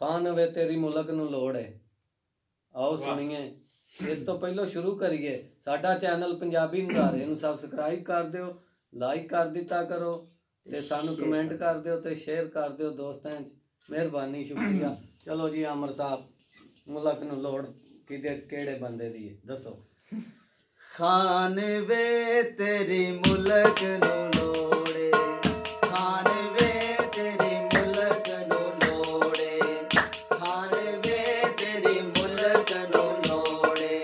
खान वे तेरी मुल्क नूं लोड़ है। आओ सुनिए। इस तो पहलो शुरू करिए। साडा चैनल पंजाबी नज़ारे नूं सबसक्राइब कर दिओ, लाइक कर दिता करो ते सानू कमेंट कर दिओ ते शेयर कर दिओ दोस्तां च। मेहरबानी, शुक्रिया। चलो जी आमर साहब, मुल्क नूं लोड़ किदे केड़े बंदे दी है दसो। खान वे तेरी मुल्क नूं लोड़े, खान वे तेरी मुल्क नूं लोड़े, खान वे तेरी मुल्क नूं लोड़े।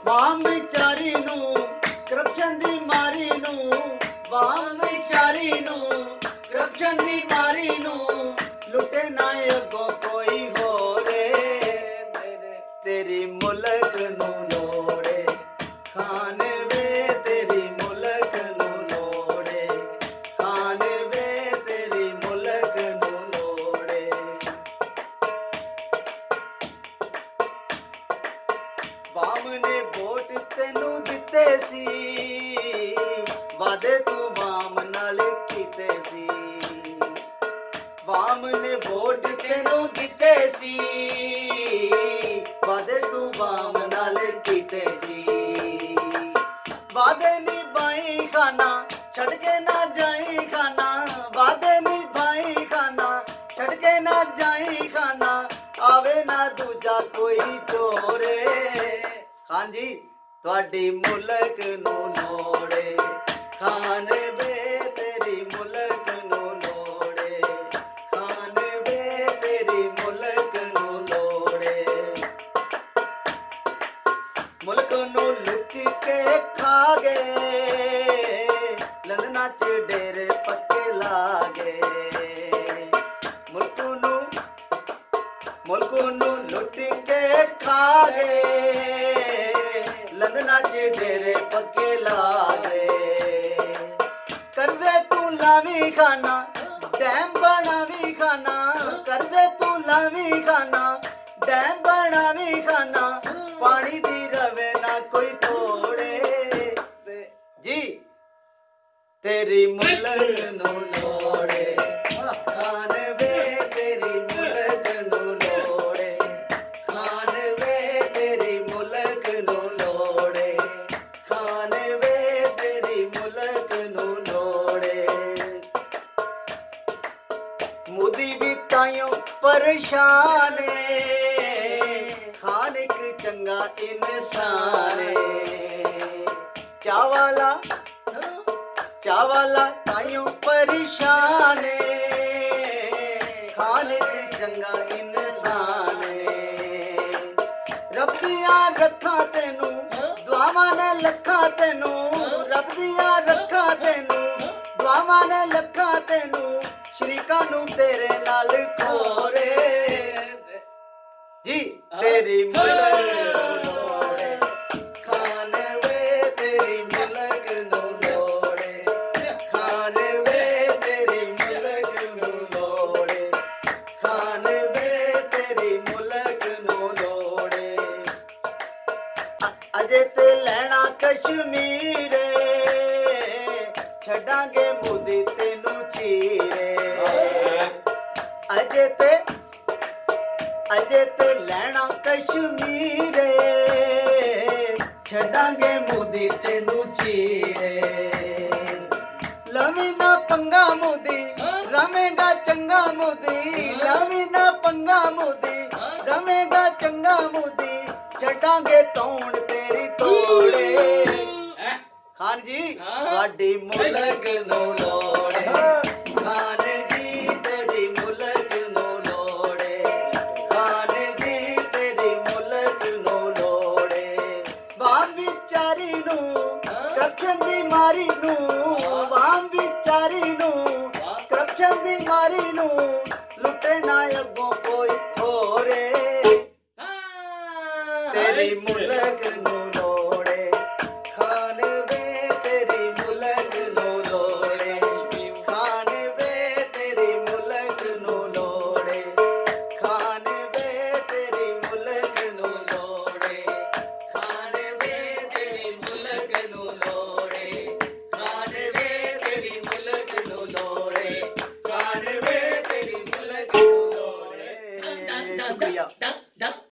वाम विचारी नूं करप्शन दी मारी नूं, वाम विचारी नूं करप्शन दी मारी नूं लुटे ना अगों कोई होरे। तेरी मुल्क नूं लोड़े, खान वे तेरी मुल्क नूं लोड़े, खान वे तेरी मुल्क नूं लोड़े। वाम ने वोट तेनू दिते सी, वादे तू वाम नाल कीते सी। वाम ने वोट तेनू दिते सी, वादे तू वाम नाल कीते सी। वादे निभाई खाना छड़ के ना जाई खाना, वादे निभाई खाना छड़ के ना जाई खाना, आवे ना दूजा कोई चोरे। खान जी तुहाडी मुल्क नूं लोड़े, खान वे तेरी मुल्क नूं लोड़े, खान वे तेरी मुल्क नूं लोड़े। मुल्क नूं लुट के खा गए, लंदना च डेरे पक्के ला गए। मुल्क नूं लुट के खा गए, लंदना च डेरे पक्के ला गए। कर्जे तू लावी खाना डैम बनावी खाना, कर्जे तू लावी खाना डैम बनावी खाना, पानी दी रवे ना कोई तोड़े। जी तेरी मुल्क नूं लोड़े, खान वे तेरी मुल्क नूं लोड़े, खान वे तेरी मुल्क नूं लोड़े, खान वे तेरी मुल्क नूं लोड़े। मोदी भी ताइयों परेशान है, खान एक चंगा इंसान है। चावला ताइयों परेशान है, खान एक चंगा इंसान है। रब दियां रखा तेनू दुआवां ने लखा तेनू, रब दियां रखा तेनू दुआवां ने लखा तेनू, शरीकां नू तेरे नाल खोरे। जी तेरी मुल्क नूं लोड़े, खान वे तेरी मुल्क नूं लोड़े, खान वे तेरी मुल्क नूं लोड़े, खान वे तेरी मुल्क नूं लोड़े। अजे ते लैना कश्मीर, छड्डांगे मोदी तेनू चीरे। अजे ते लैना कश्मीर, छड्डांगे मोदी तेनू चीरे। लवी ना पंगा मोदी रवेगा चंगा मोदी, लवी ना पंगा मोदी रवेगा चंगा मोदी, छड्डांगे तौण तेरी तोड़े। खान जी तुहाडी मुल्क नूं लोड़े, खान जी तेरी मुल्क नूं लोड़े, खान जी तेरी मुल्क नूं लोड़े। वाम विचारी नूं करप्शन दी मारी नूं, वाम विचारी नूं करप्शन दी मारी नूं लुटे ना अगों कोई होरे। तेरी मुल्क नूं लोड़े, खान वे तेरी मुल्क नूं लोड़े, खान वे तेरी मुल्क नूं लोड़े, खान वे तेरी मुल्क नूं लोड़े, खान वे तेरी मुल्क नूं लोड़े, खान वे तेरी मुल्क नूं लोड़े, खान वे तेरी शुक्रिया।